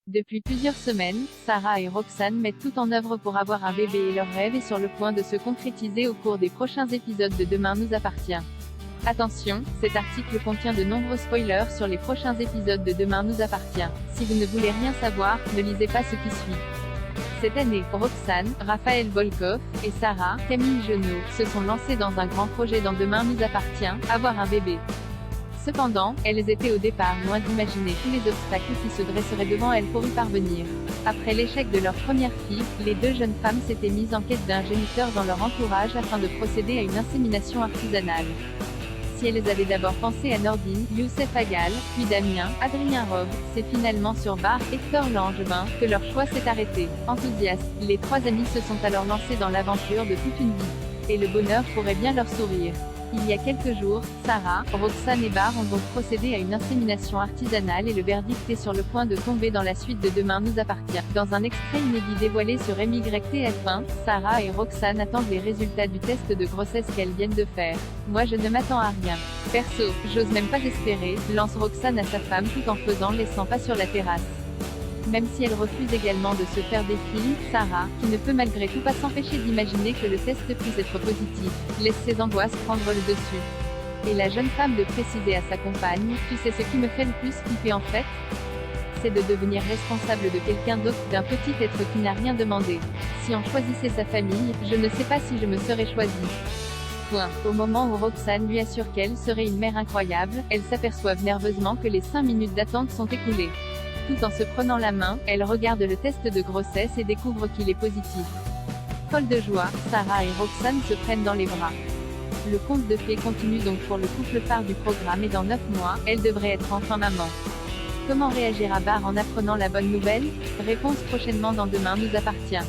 Depuis plusieurs semaines, Sarah et Roxane mettent tout en œuvre pour avoir un bébé et leur rêve est sur le point de se concrétiser au cours des prochains épisodes de Demain nous appartient. Attention, cet article contient de nombreux spoilers sur les prochains épisodes de Demain nous appartient. Si vous ne voulez rien savoir, ne lisez pas ce qui suit. Cette année, Roxane, Raphaël Volkov, et Sarah, Camille Genot, se sont lancés dans un grand projet dans Demain nous appartient, avoir un bébé. Cependant, elles étaient au départ loin d'imaginer tous les obstacles qui se dresseraient devant elles pour y parvenir. Après l'échec de leur première fille, les deux jeunes femmes s'étaient mises en quête d'un géniteur dans leur entourage afin de procéder à une insémination artisanale. Si elles avaient d'abord pensé à Nordine, Youssef Agal, puis Damien, Adrien Robe, c'est finalement sur Bar, Hector Langevin, que leur choix s'est arrêté. Enthousiastes, les trois amis se sont alors lancés dans l'aventure de toute une vie. Et le bonheur pourrait bien leur sourire. Il y a quelques jours, Sarah, Roxane et Bar ont donc procédé à une insémination artisanale et le verdict est sur le point de tomber dans la suite de Demain nous appartient. Dans un extrait inédit dévoilé sur MYTF1, Sarah et Roxane attendent les résultats du test de grossesse qu'elles viennent de faire. Moi je ne m'attends à rien. Perso, j'ose même pas espérer, lance Roxane à sa femme tout en faisant les 100 pas sur la terrasse. Même si elle refuse également de se faire des films, Sarah, qui ne peut malgré tout pas s'empêcher d'imaginer que le test puisse être positif, laisse ses angoisses prendre le dessus. Et la jeune femme de préciser à sa compagne, tu sais ce qui me fait le plus flipper en fait? C'est de devenir responsable de quelqu'un d'autre, d'un petit être qui n'a rien demandé. Si on choisissait sa famille, je ne sais pas si je me serais choisie. Point. Au moment où Roxane lui assure qu'elle serait une mère incroyable, elles s'aperçoivent nerveusement que les 5 minutes d'attente sont écoulées. Tout en se prenant la main, elle regarde le test de grossesse et découvre qu'il est positif. Folle de joie, Sarah et Roxane se prennent dans les bras. Le conte de fées continue donc pour le couple phare du programme et dans 9 mois, elle devrait être enfin maman. Comment réagira Bar en apprenant la bonne nouvelle? Réponse prochainement dans Demain nous appartient.